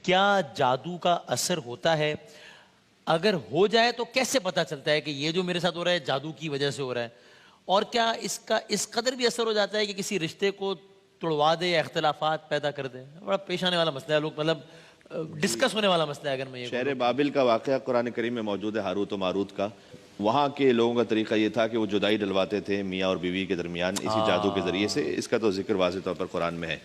کیا جادو کا اثر ہوتا ہے؟ اگر ہو جائے تو کیسے پتا چلتا ہے کہ یہ جو میرے ساتھ ہو رہا ہے جادو کی وجہ سے ہو رہا ہے؟ اور کیا اس کا اس قدر بھی اثر ہو جاتا ہے کہ کسی رشتے کو توڑوا دے یا اختلافات پیدا کر دے؟ بڑا پیش آنے والا مسئلہ ہے، لوگ مطلب ڈسکس ہونے والا مسئلہ ہے اگر میں یہ شہر بابل کا واقعہ قرآن کریم میں موجود ہے، ہاروت و ماروت کا۔ وہاں کے لوگوں کا طریقہ یہ تھا کہ وہ جدائی ڈلواتے تھے میاں اور بیوی کے درمیان اسی جادو کے ذریعے سے۔ اس کا تو ذکر واضح طور پر قرآن میں ہے۔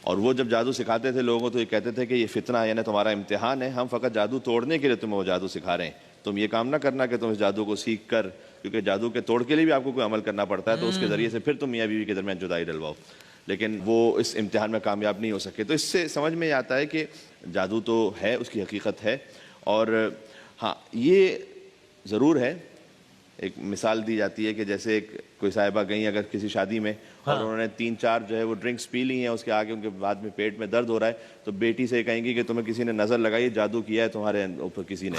اور وہ جب جادو سکھاتے تھے لوگوں کو تو یہ کہتے تھے کہ یہ فتنہ یعنی تمہارا امتحان ہے، ہم فقط جادو توڑنے کے لیے تمہیں وہ جادو سکھا رہے ہیں، تم یہ کام نہ کرنا کہ تم اس جادو کو سیکھ کر، کیونکہ جادو کے توڑ کے لیے بھی آپ کو کوئی عمل کرنا پڑتا ہے، تو اس کے ذریعے سے پھر تم میاں بیوی کے درمیان جدائی ڈلواؤ، لیکن وہ اس امتحان میں کامیاب نہیں ہو سکے۔ تو اس سے سمجھ میں آتا ہے کہ جادو تو ہے، اس کی حقیقت ہے۔ اور ہاں یہ ضرور ہے، ایک مثال دی جاتی ہے کہ جیسے کوئی صاحبہ گئیں اگر کسی شادی میں اور انہوں نے 3-4 جو ہے وہ ڈرنکس پی لی ہیں، اس کے آگے ان کے بعد میں پیٹ میں درد ہو رہا ہے، تو بیٹی سے کہیں گی کہ تمہیں کسی نے نظر لگائی، جادو کیا ہے تمہارے اوپر کسی نے۔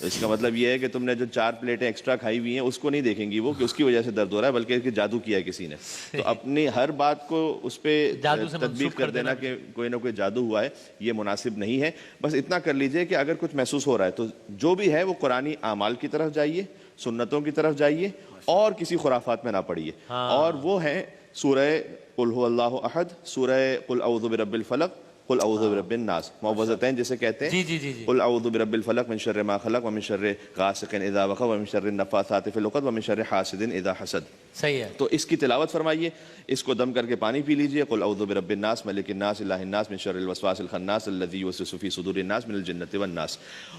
اس کا مطلب یہ ہے کہ تم نے جو 4 پلیٹیں ایکسٹرا کھائی ہوئی ہیں اس کو نہیں دیکھیں گی وہ کہ اس کی وجہ سے درد ہو رہا ہے، بلکہ کہ جادو کیا ہے کسی نے۔ تو اپنی ہر بات کو اس پہ تطبیق کر دینا کہ کوئی نہ کوئی جادو ہوا ہے، یہ مناسب نہیں ہے۔ بس اتنا کر لیجئے کہ اگر کچھ محسوس ہو رہا ہے تو جو بھی ہے وہ قرآنی اعمال کی طرف جائیے، سنتوں کی طرف جائیے، اور کسی خرافات میں نہ پڑیے۔ اور وہ ہیں سورہ قل هو اللہ احد، سورہ قل اعوذ برب الفلق، قل اعوذ برب الناس، معوذتین جسے کہتے ہیں۔ قل اعوذ برب الفلق من شر ما خلق ومن شر غاسق اذا وقب ومن شر النفاثات في العقد ومن شر حاسد اذا حسد۔ صحیح ہے، تو اس کی تلاوت فرمائیے، اس کو دم کر کے پانی پی لیجئے۔ قل اعوذ برب الناس ملک الناس الہ الناس من شر الوسواس الخناس الذی یوسوس فی صدور الناس من الجنۃ والناس۔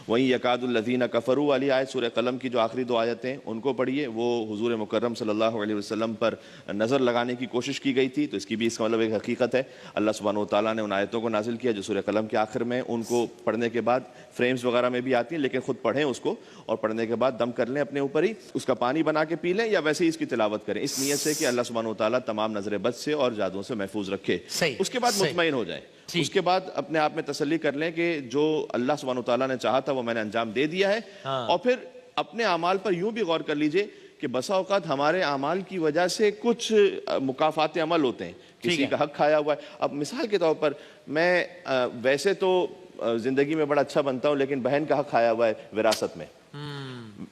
وہیں یکاد الذین کفروا والی آیت سورہ قلم کی جو آخری 2 آیتیں ان کو پڑھیے، وہ حضور مکرم صلی اللہ علیہ وسلم پر نظر لگانے کی کوشش کی گئی تھی، تو اس کی بھی اس کا مطلب ایک حقیقت ہے۔ اللہ سبحانہ وتعالیٰ نے ان آیتوں کو نازل کیا جو سورہ قلم کے آخر میں، ان کو پڑھنے کے بعد فریمز وغیرہ میں بھی آتی ہیں، لیکن خود پڑھیں اس کو، اور پڑھنے کے بعد دم کر لیں اپنے اوپر ہی، اس کا پانی بنا کے پی لیں، یا ویسے ہی اس کی تلاوت کریں اس نیت سے کہ اللہ سبحانہ وتعالیٰ تمام نظر بد سے اور جادوؤں سے محفوظ رکھے۔ اس کے بعد مطمئن ہو جائیں، اس کے بعد اپنے آپ میں تسلی کر لیں کہ جو اللہ سبحانہ وتعالیٰ نے چاہا تھا وہ میں نے انجام دے دیا ہے۔ اور پھر اپنے اعمال پر یوں بھی غور کر لیجئے کہ بسا اوقات ہمارے اعمال کی وجہ سے کچھ مکافات عمل ہوتے ہیں، کسی کا حق کھایا ہوا ہے۔ اب مثال کے طور پر میں ویسے تو زندگی میں بڑا اچھا بنتا ہوں، لیکن بہن کا حق کھایا ہوا ہے وراثت میں۔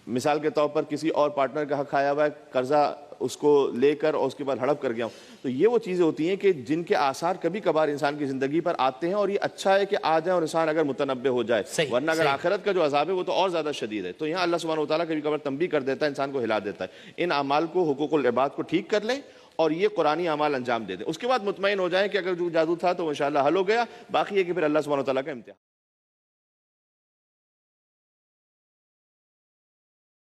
مثال کے طور پر کسی اور پارٹنر کا حق کھایا ہوا ہے، قرضہ اس کو لے کر اور اس کے بعد ہڑپ کر گیا ہوں۔ تو یہ وہ چیزیں ہوتی ہیں کہ جن کے آثار کبھی کبھار انسان کی زندگی پر آتے ہیں، اور یہ اچھا ہے کہ آ جائیں اور انسان اگر متنبہ ہو جائے، ورنہ اگر آخرت کا جو عذاب ہے وہ تو اور زیادہ شدید ہے۔ تو یہاں اللہ سبحانہ وتعالیٰ کبھی کبھار تنبیہ کر دیتا ہے، انسان کو ہلا دیتا ہے۔ ان اعمال کو، حقوق العباد کو ٹھیک کر لیں اور یہ قرآنی اعمال انجام دے دیں، اس کے بعد مطمئن ہو جائیں کہ اگر جو جادو تھا تو انشاءاللہ حل ہو گیا، باقی ہے کہ پھر اللہ سبحانہ وتعالیٰ کا امتحان۔